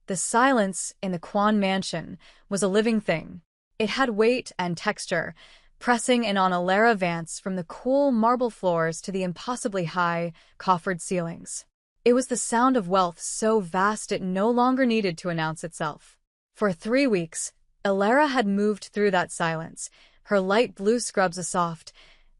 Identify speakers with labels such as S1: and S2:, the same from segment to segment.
S1: The silence in the Kwan mansion was a living thing. It had weight and texture, pressing in on Alara Vance from the cool marble floors to the impossibly high, coffered ceilings. It was the sound of wealth so vast it no longer needed to announce itself. For 3 weeks, Alara had moved through that silence, her light blue scrubs a soft,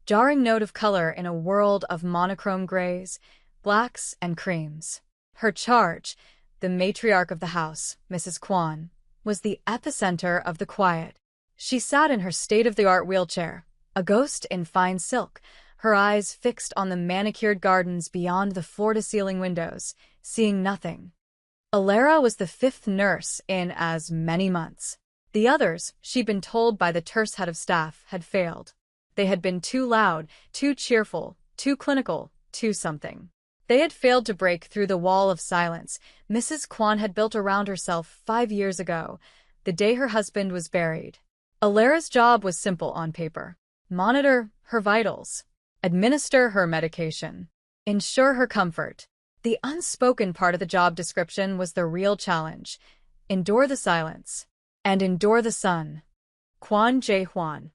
S1: jarring note of color in a world of monochrome grays, blacks, and creams. Her charge, the matriarch of the house, Mrs. Kwan, was the epicenter of the quiet. She sat in her state-of-the-art wheelchair, a ghost in fine silk, her eyes fixed on the manicured gardens beyond the floor-to-ceiling windows, seeing nothing. Alara was the 5th nurse in as many months. The others, she'd been told by the terse head of staff, had failed. They had been too loud, too cheerful, too clinical, too something. They had failed to break through the wall of silence Mrs. Kwan had built around herself 5 years ago, the day her husband was buried. Alara's job was simple on paper. Monitor her vitals, administer her medication, ensure her comfort. The unspoken part of the job description was the real challenge. Endure the silence. And endure the sun. Kwan Jae-hwan.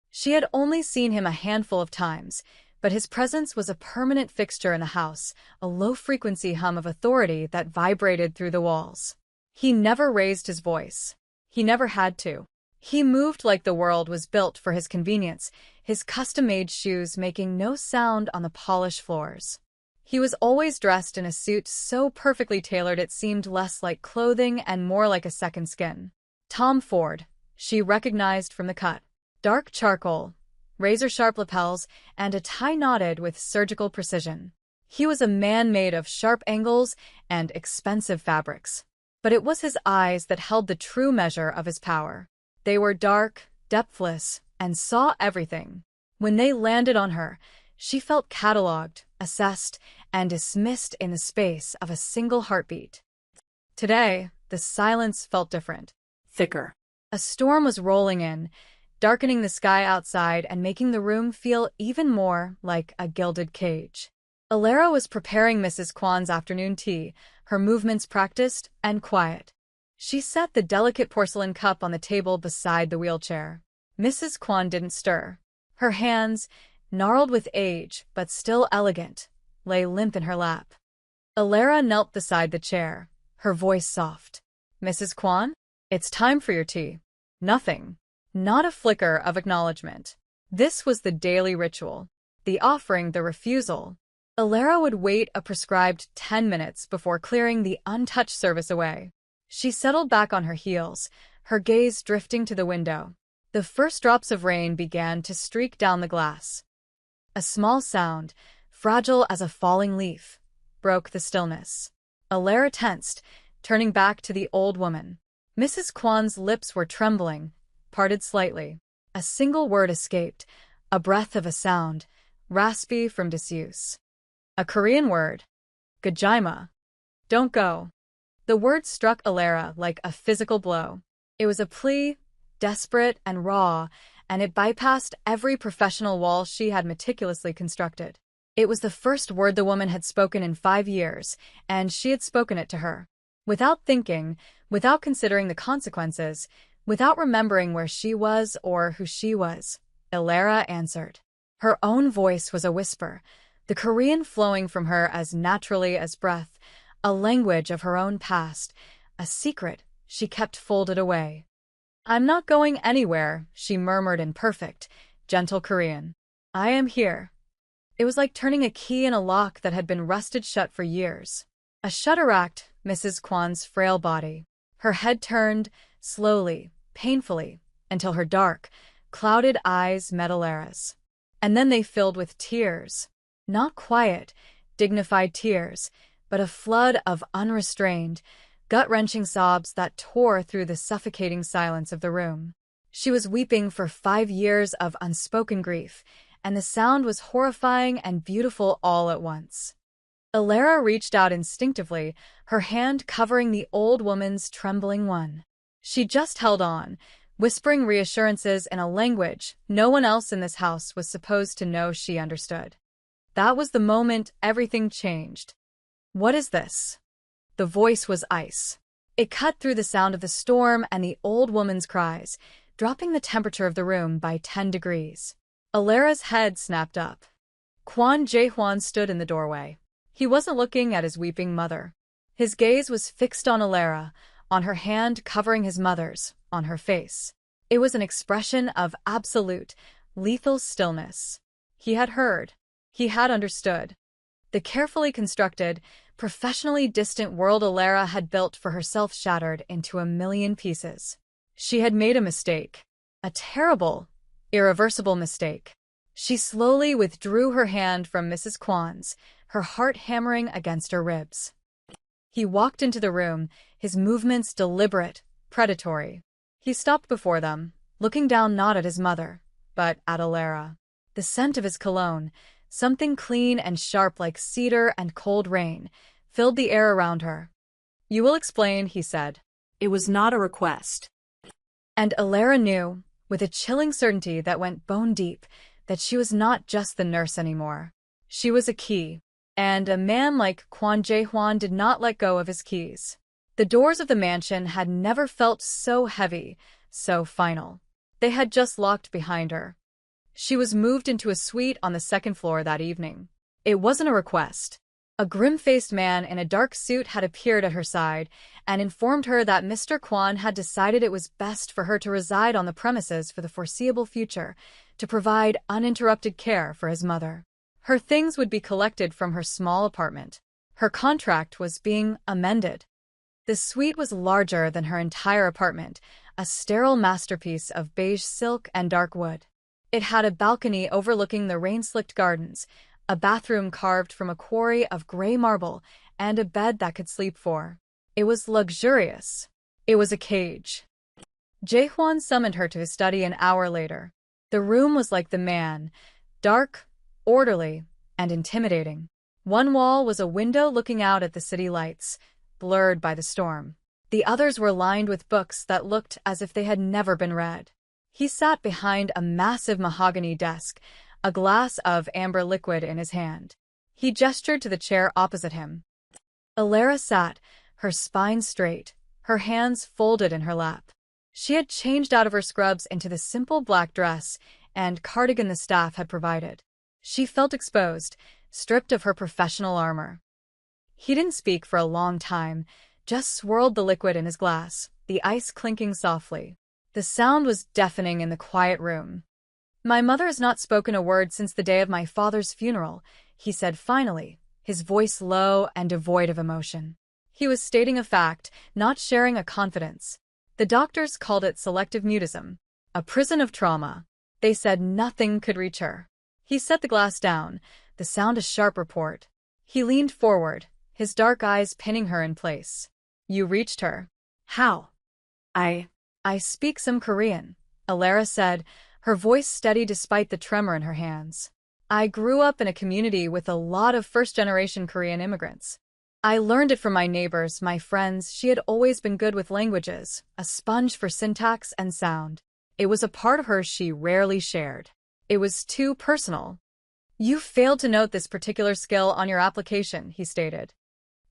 S1: She had only seen him a handful of times, but his presence was a permanent fixture in the house, a low-frequency hum of authority that vibrated through the walls. He never raised his voice. He never had to. He moved like the world was built for his convenience, his custom-made shoes making no sound on the polished floors. He was always dressed in a suit so perfectly tailored it seemed less like clothing and more like a second skin. Tom Ford, she recognized from the cut. Dark charcoal, razor-sharp lapels, and a tie knotted with surgical precision. He was a man made of sharp angles and expensive fabrics. But it was his eyes that held the true measure of his power. They were dark, depthless, and saw everything. When they landed on her, she felt catalogued, assessed, and dismissed in the space of a single heartbeat. Today, the silence felt different. Thicker. A storm was rolling in, darkening the sky outside and making the room feel even more like a gilded cage. Alara was preparing Mrs. Kwan's afternoon tea, her movements practiced and quiet. She set the delicate porcelain cup on the table beside the wheelchair. Mrs. Kwan didn't stir. Her hands, gnarled with age but still elegant, lay limp in her lap. Alara knelt beside the chair, her voice soft. "Mrs. Kwan, it's time for your tea." Nothing. Not a flicker of acknowledgement. This was the daily ritual. The offering, the refusal. Alara would wait a prescribed 10 minutes before clearing the untouched service away. She settled back on her heels, her gaze drifting to the window. The first drops of rain began to streak down the glass. A small sound, fragile as a falling leaf, broke the stillness. Alara tensed, turning back to the old woman. Mrs. Kwan's lips were trembling, parted slightly. A single word escaped, a breath of a sound, raspy from disuse. A Korean word. Gajima. Don't go. The word struck Alara like a physical blow. It was a plea, desperate and raw, and it bypassed every professional wall she had meticulously constructed. It was the first word the woman had spoken in 5 years, and she had spoken it to her. Without thinking, without considering the consequences, without remembering where she was or who she was, Alara answered. Her own voice was a whisper, the Korean flowing from her as naturally as breath, a language of her own past, a secret she kept folded away. "I'm not going anywhere," she murmured in perfect, gentle Korean. "I am here." It was like turning a key in a lock that had been rusted shut for years. A shudder racked Mrs. Kwan's frail body. Her head turned, slowly, painfully, until her dark, clouded eyes met Alara's. And then they filled with tears. Not quiet, dignified tears, but a flood of unrestrained, gut-wrenching sobs that tore through the suffocating silence of the room. She was weeping for 5 years of unspoken grief, and the sound was horrifying and beautiful all at once. Alara reached out instinctively, her hand covering the old woman's trembling one. She just held on, whispering reassurances in a language no one else in this house was supposed to know she understood. That was the moment everything changed. "What is this?" The voice was ice. It cut through the sound of the storm and the old woman's cries, dropping the temperature of the room by 10 degrees. Alara's head snapped up. Kwon Jae-hwan stood in the doorway. He wasn't looking at his weeping mother. His gaze was fixed on Alara, on her hand covering his mother's, on her face. It was an expression of absolute, lethal stillness. He had heard. He had understood. The carefully constructed, professionally distant world Alara had built for herself shattered into a million pieces. She had made a mistake. A terrible, irreversible mistake. She slowly withdrew her hand from Mrs. Kwon's, her heart hammering against her ribs. He walked into the room, his movements deliberate, predatory. He stopped before them, looking down not at his mother, but at Alara. The scent of his cologne, something clean and sharp like cedar and cold rain, filled the air around her. "You will explain," he said.
S2: It was not a request.
S1: And Alara knew, with a chilling certainty that went bone deep, that she was not just the nurse anymore. She was a key, and a man like Kwon Jae-hwan did not let go of his keys. The doors of the mansion had never felt so heavy, so final. They had just locked behind her. She was moved into a suite on the second floor that evening. It wasn't a request. A grim-faced man in a dark suit had appeared at her side and informed her that Mr. Kwon had decided it was best for her to reside on the premises for the foreseeable future, to provide uninterrupted care for his mother. Her things would be collected from her small apartment. Her contract was being amended. The suite was larger than her entire apartment, a sterile masterpiece of beige silk and dark wood. It had a balcony overlooking the rain-slicked gardens, a bathroom carved from a quarry of gray marble, and a bed that could sleep four. It was luxurious. It was a cage. Jae-hwan summoned her to his study an hour later. The room was like the man, dark, orderly, and intimidating. One wall was a window looking out at the city lights, blurred by the storm. The others were lined with books that looked as if they had never been read. He sat behind a massive mahogany desk, a glass of amber liquid in his hand. He gestured to the chair opposite him. Alara sat, her spine straight, her hands folded in her lap. She had changed out of her scrubs into the simple black dress and cardigan the staff had provided. She felt exposed, stripped of her professional armor. He didn't speak for a long time, just swirled the liquid in his glass, the ice clinking softly. The sound was deafening in the quiet room. "My mother has not spoken a word since the day of my father's funeral," he said finally, his voice low and devoid of emotion. He was stating a fact, not sharing a confidence. The doctors called it selective mutism, a prison of trauma. They said nothing could reach her. He set the glass down, the sound a sharp report. He leaned forward, his dark eyes pinning her in place. "You reached her. How?" I speak some Korean," Alara said, her voice steady despite the tremor in her hands. "I grew up in a community with a lot of first-generation Korean immigrants. I learned it from my neighbors, my friends. She had always been good with languages, a sponge for syntax and sound. It was a part of her she rarely shared. It was too personal." "You failed to note this particular skill on your application," he stated.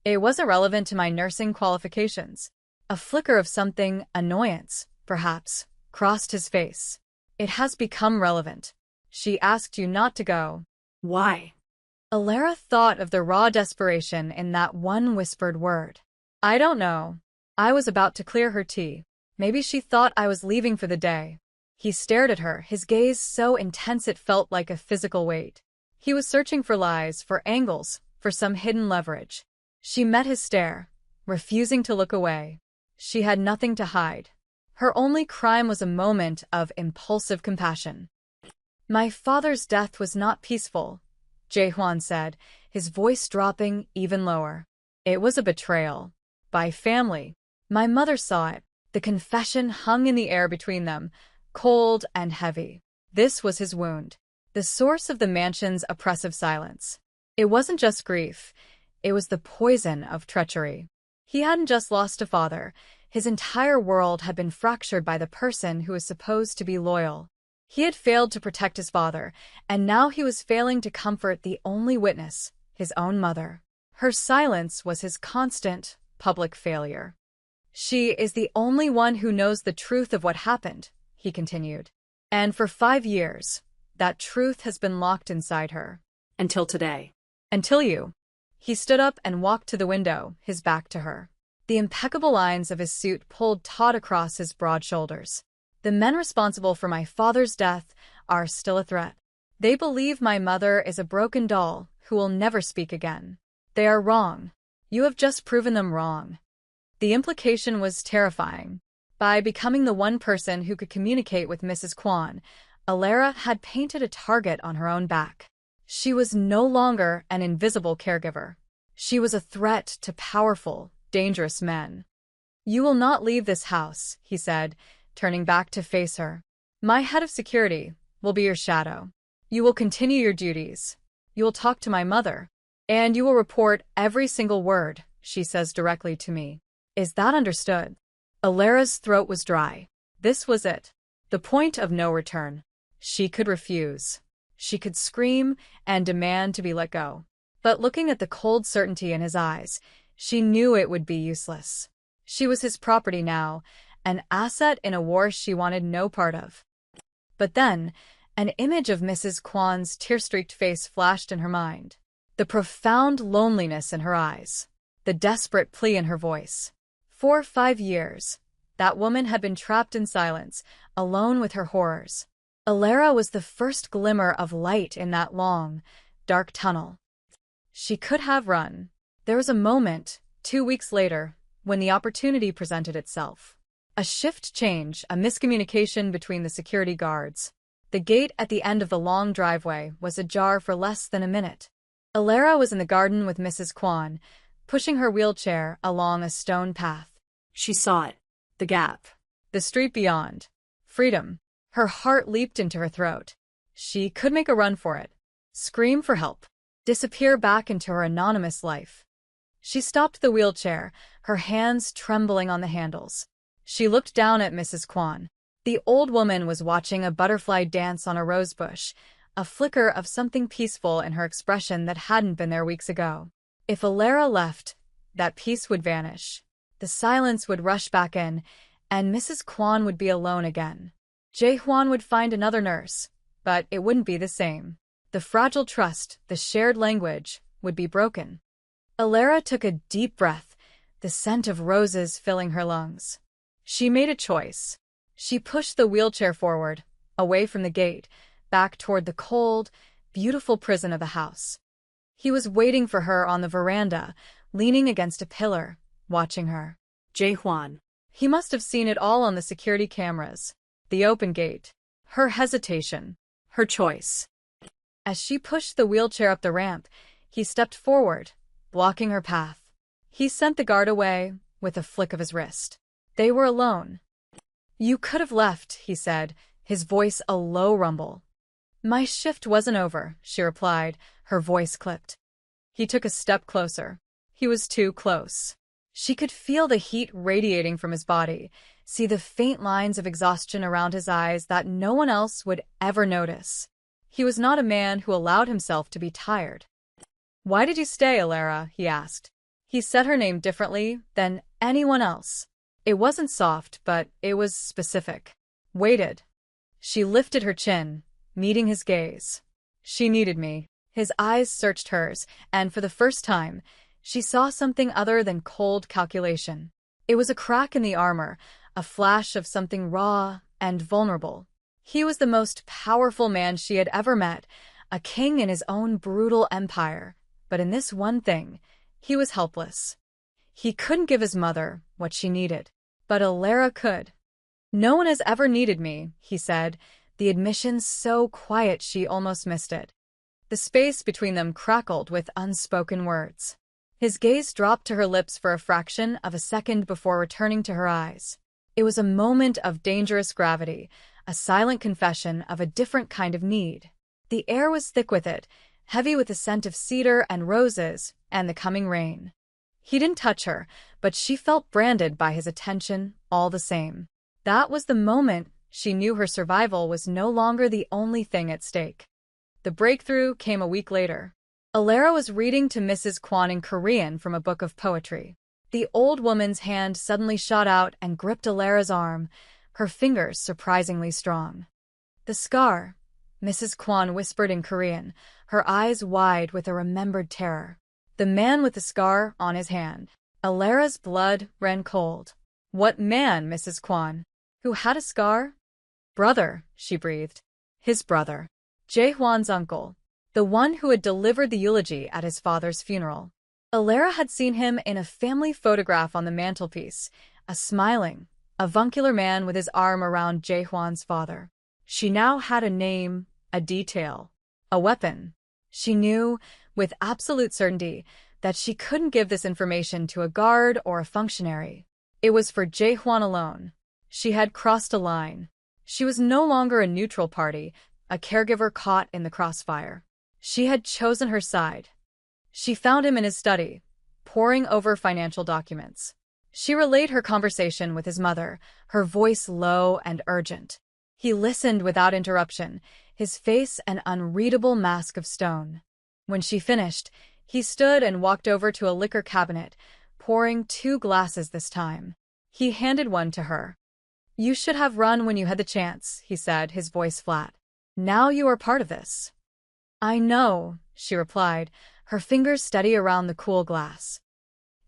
S1: "It wasn't relevant to my nursing qualifications." A flicker of something, annoyance, perhaps, crossed his face. "It has become relevant. She asked you not to go."
S2: "Why?"
S1: Alara thought of the raw desperation in that one whispered word. "I don't know. I was about to clear her tea. Maybe she thought I was leaving for the day." He stared at her, his gaze so intense it felt like a physical weight. He was searching for lies, for angles, for some hidden leverage. She met his stare, refusing to look away. She had nothing to hide. Her only crime was a moment of impulsive compassion. "My father's death was not peaceful," Jae-hwan said, his voice dropping even lower. "It was a betrayal. By family. My mother saw it." The confession hung in the air between them, cold and heavy. This was his wound, the source of the mansion's oppressive silence. It wasn't just grief, it was the poison of treachery. He hadn't just lost a father, his entire world had been fractured by the person who was supposed to be loyal. He had failed to protect his father, and now he was failing to comfort the only witness, his own mother. Her silence was his constant, public failure. She is the only one who knows the truth of what happened, he continued. And for 5 years, that truth has been locked inside her.
S2: Until today.
S1: Until you. He stood up and walked to the window, his back to her. The impeccable lines of his suit pulled taut across his broad shoulders. The men responsible for my father's death are still a threat. They believe my mother is a broken doll who will never speak again. They are wrong. You have just proven them wrong. The implication was terrifying. By becoming the one person who could communicate with Mrs. Kwan, Alara had painted a target on her own back. She was no longer an invisible caregiver. She was a threat to powerful, dangerous men. You will not leave this house, he said, turning back to face her. My head of security will be your shadow. You will continue your duties. You will talk to my mother. And you will report every single word she says directly to me. Is that understood? Alara's throat was dry. This was it. The point of no return. She could refuse. She could scream and demand to be let go. But looking at the cold certainty in his eyes, she knew it would be useless. She was his property now, an asset in a war she wanted no part of. But then, an image of Mrs. Kwan's tear-streaked face flashed in her mind. The profound loneliness in her eyes. The desperate plea in her voice. For 5 years, that woman had been trapped in silence, alone with her horrors. Alara was the first glimmer of light in that long, dark tunnel. She could have run. There was a moment, 2 weeks later, when the opportunity presented itself. A shift change, a miscommunication between the security guards. The gate at the end of the long driveway was ajar for less than a minute. Alara was in the garden with Mrs. Kwan, pushing her wheelchair along a stone path.
S2: She saw it. The gap.
S1: The street beyond. Freedom. Her heart leaped into her throat. She could make a run for it. Scream for help. Disappear back into her anonymous life. She stopped the wheelchair, her hands trembling on the handles. She looked down at Mrs. Kwan. The old woman was watching a butterfly dance on a rosebush, a flicker of something peaceful in her expression that hadn't been there weeks ago. If Alara left, that peace would vanish. The silence would rush back in, and Mrs. Kwan would be alone again. Jae-hwan would find another nurse, but it wouldn't be the same. The fragile trust, the shared language, would be broken. Alara took a deep breath, the scent of roses filling her lungs. She made a choice. She pushed the wheelchair forward, away from the gate, back toward the cold, beautiful prison of the house. He was waiting for her on the veranda, leaning against a pillar, watching her.
S2: Jae-hwan.
S1: He must have seen it all on the security cameras. The open gate. Her hesitation. Her choice. As she pushed the wheelchair up the ramp, he stepped forward, blocking her path. He sent the guard away, with a flick of his wrist. They were alone. You could have left, he said, his voice a low rumble. My shift wasn't over, she replied, her voice clipped. He took a step closer. He was too close. She could feel the heat radiating from his body, see the faint lines of exhaustion around his eyes that no one else would ever notice. He was not a man who allowed himself to be tired. Why did you stay, Alara? He asked. He said her name differently than anyone else. It wasn't soft, but it was specific. Waited. She lifted her chin, meeting his gaze. She needed me. His eyes searched hers, and for the first time, she saw something other than cold calculation. It was a crack in the armor, a flash of something raw and vulnerable. He was the most powerful man she had ever met, a king in his own brutal empire. But in this one thing, he was helpless. He couldn't give his mother what she needed, but Alara could. No one has ever needed me, he said, the admission so quiet she almost missed it. The space between them crackled with unspoken words. His gaze dropped to her lips for a fraction of a second before returning to her eyes. It was a moment of dangerous gravity, a silent confession of a different kind of need. The air was thick with it, heavy with the scent of cedar and roses and the coming rain. He didn't touch her, but she felt branded by his attention all the same. That was the moment she knew her survival was no longer the only thing at stake. The breakthrough came a week later. Alara was reading to Mrs. Kwan in Korean from a book of poetry. The old woman's hand suddenly shot out and gripped Alara's arm, her fingers surprisingly strong. "The scar," Mrs. Kwon whispered in Korean, her eyes wide with a remembered terror. The man with the scar on his hand. Alara's blood ran cold. "What man, Mrs. Kwon? Who had a scar?" "Brother," she breathed. "His brother. Jae-hwan's uncle. The one who had delivered the eulogy at his father's funeral." Alara had seen him in a family photograph on the mantelpiece, a smiling, avuncular man with his arm around Jae-hwan's father. She now had a name, a detail, a weapon. She knew, with absolute certainty, that she couldn't give this information to a guard or a functionary. It was for Jae-hwan alone. She had crossed a line. She was no longer a neutral party, a caregiver caught in the crossfire. She had chosen her side. She found him in his study, poring over financial documents. She relayed her conversation with his mother, her voice low and urgent. He listened without interruption, his face an unreadable mask of stone. When she finished, he stood and walked over to a liquor cabinet, pouring 2 glasses this time. He handed one to her. "You should have run when you had the chance," he said, his voice flat. "Now you are part of this." "I know," she replied, her fingers steady around the cool glass.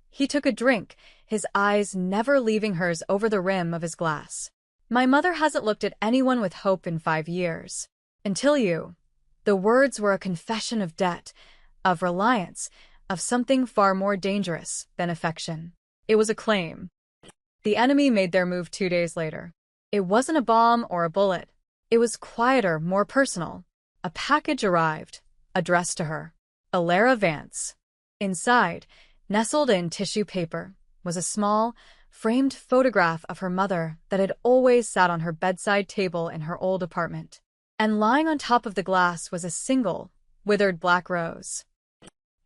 S1: He took a drink, his eyes never leaving hers over the rim of his glass. "My mother hasn't looked at anyone with hope in 5 years. Until you." The words were a confession of debt, of reliance, of something far more dangerous than affection. It was a claim. The enemy made their move 2 days later. It wasn't a bomb or a bullet. It was quieter, more personal. A package arrived, addressed to her. Alara Vance. Inside, nestled in tissue paper, was a small, framed photograph of her mother that had always sat on her bedside table in her old apartment. And lying on top of the glass was a single, withered black rose.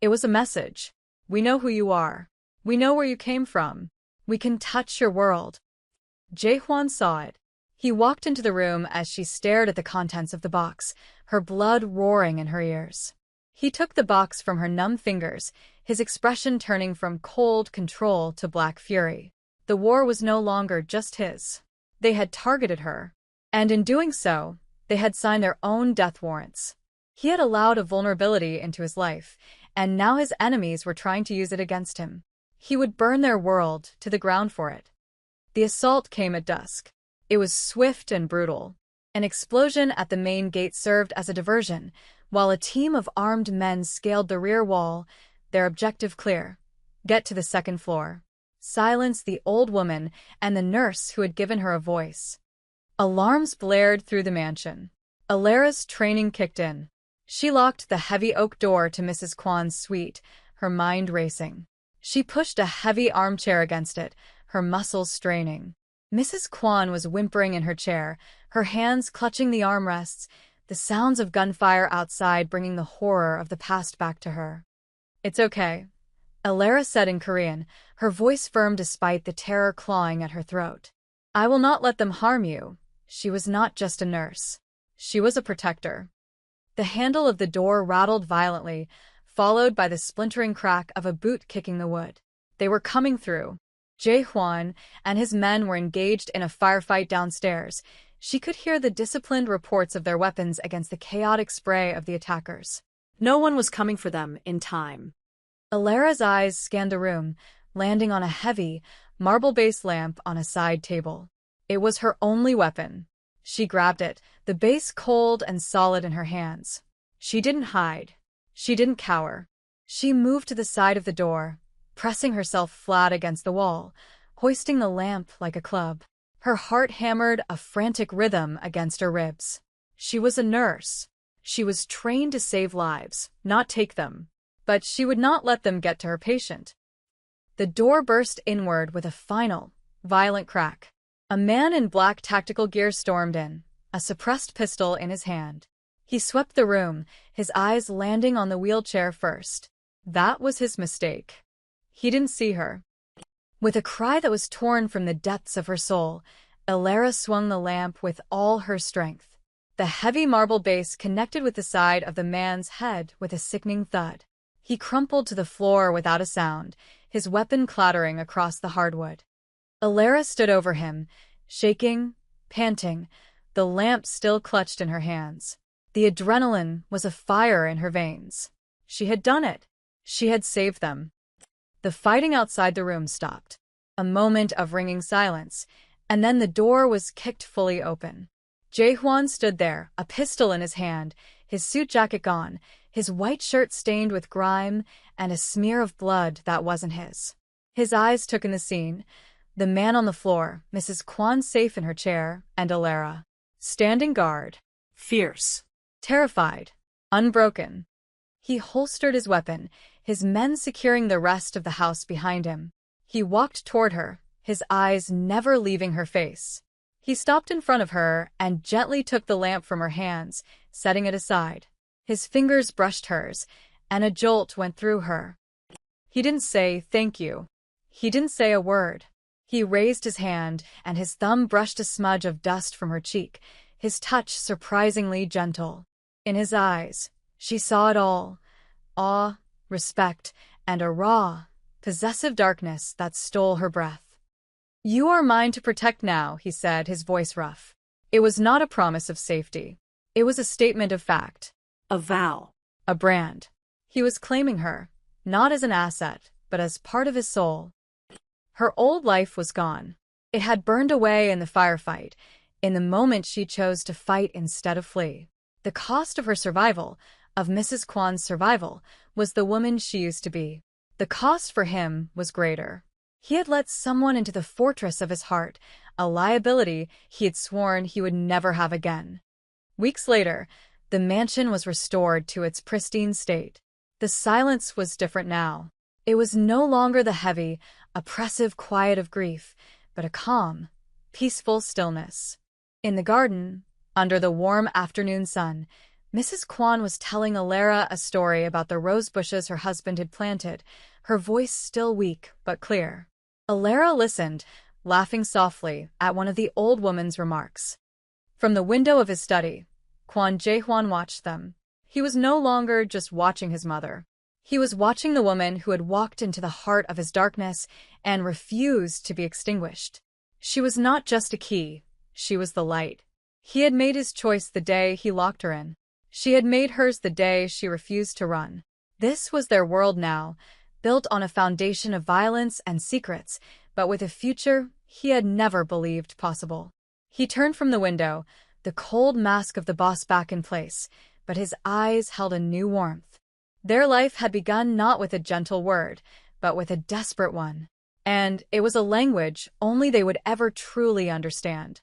S1: It was a message. "We know who you are. We know where you came from. We can touch your world." Jae-hwan saw it. He walked into the room as she stared at the contents of the box, her blood roaring in her ears. He took the box from her numb fingers, his expression turning from cold control to black fury. The war was no longer just his. They had targeted her. And in doing so, they had signed their own death warrants. He had allowed a vulnerability into his life, and now his enemies were trying to use it against him. He would burn their world to the ground for it. The assault came at dusk. It was swift and brutal. An explosion at the main gate served as a diversion, while a team of armed men scaled the rear wall, their objective clear: get to the 2nd floor. Silence the old woman and the nurse who had given her a voice. Alarms blared through the mansion. Alara's training kicked in. She locked the heavy oak door to Mrs. Kwon's suite, her mind racing. She pushed a heavy armchair against it, her muscles straining. Mrs. Kwon was whimpering in her chair, her hands clutching the armrests, the sounds of gunfire outside bringing the horror of the past back to her. "It's okay," Alara said in Korean, her voice firm despite the terror clawing at her throat. "I will not let them harm you." She was not just a nurse. She was a protector. The handle of the door rattled violently, followed by the splintering crack of a boot kicking the wood. They were coming through. Jae-hwan and his men were engaged in a firefight downstairs. She could hear the disciplined reports of their weapons against the chaotic spray of the attackers.
S2: No one was coming for them in time.
S1: Alara's eyes scanned the room, landing on a heavy, marble-based lamp on a side table. It was her only weapon. She grabbed it, the base cold and solid in her hands. She didn't hide. She didn't cower. She moved to the side of the door, pressing herself flat against the wall, hoisting the lamp like a club. Her heart hammered a frantic rhythm against her ribs. She was a nurse. She was trained to save lives, not take them. But she would not let them get to her patient. The door burst inward with a final, violent crack. A man in black tactical gear stormed in, a suppressed pistol in his hand. He swept the room, his eyes landing on the wheelchair first. That was his mistake. He didn't see her. With a cry that was torn from the depths of her soul, Alara swung the lamp with all her strength. The heavy marble base connected with the side of the man's head with a sickening thud. He crumpled to the floor without a sound, his weapon clattering across the hardwood. Alara stood over him, shaking, panting, the lamp still clutched in her hands. The adrenaline was a fire in her veins. She had done it. She had saved them. The fighting outside the room stopped. A moment of ringing silence, and then the door was kicked fully open. Jae-hwan stood there, a pistol in his hand, his suit jacket gone, his white shirt stained with grime and a smear of blood that wasn't his. His eyes took in the scene. The man on the floor, Mrs. Kwon safe in her chair, and Alara, standing guard.
S2: Fierce.
S1: Terrified. Unbroken. He holstered his weapon, his men securing the rest of the house behind him. He walked toward her, his eyes never leaving her face. He stopped in front of her and gently took the lamp from her hands, setting it aside. His fingers brushed hers, and a jolt went through her. He didn't say thank you. He didn't say a word. He raised his hand, and his thumb brushed a smudge of dust from her cheek, his touch surprisingly gentle. In his eyes, she saw it all: awe, respect, and a raw, possessive darkness that stole her breath. "You are mine to protect now," he said, his voice rough. It was not a promise of safety. It was a statement of fact.
S2: A vow.
S1: A brand. He was claiming her, not as an asset, but as part of his soul. Her old life was gone. It had burned away in the firefight, in the moment she chose to fight instead of flee. The cost of her survival, of Mrs. Kwon's survival, was the woman she used to be. The cost for him was greater. He had let someone into the fortress of his heart, a liability he had sworn he would never have again. Weeks later, the mansion was restored to its pristine state. The silence was different now. It was no longer the heavy, oppressive quiet of grief, but a calm, peaceful stillness. In the garden, under the warm afternoon sun, Mrs. Kwon was telling Alara a story about the rose bushes her husband had planted, her voice still weak but clear. Alara listened, laughing softly at one of the old woman's remarks. From the window of his study, Kwon Jae-hwan watched them. He was no longer just watching his mother. He was watching the woman who had walked into the heart of his darkness and refused to be extinguished. She was not just a key, she was the light. He had made his choice the day he locked her in. She had made hers the day she refused to run. This was their world now, built on a foundation of violence and secrets, but with a future he had never believed possible. He turned from the window, the cold mask of the boss back in place, but his eyes held a new warmth. Their life had begun not with a gentle word, but with a desperate one. And it was a language only they would ever truly understand.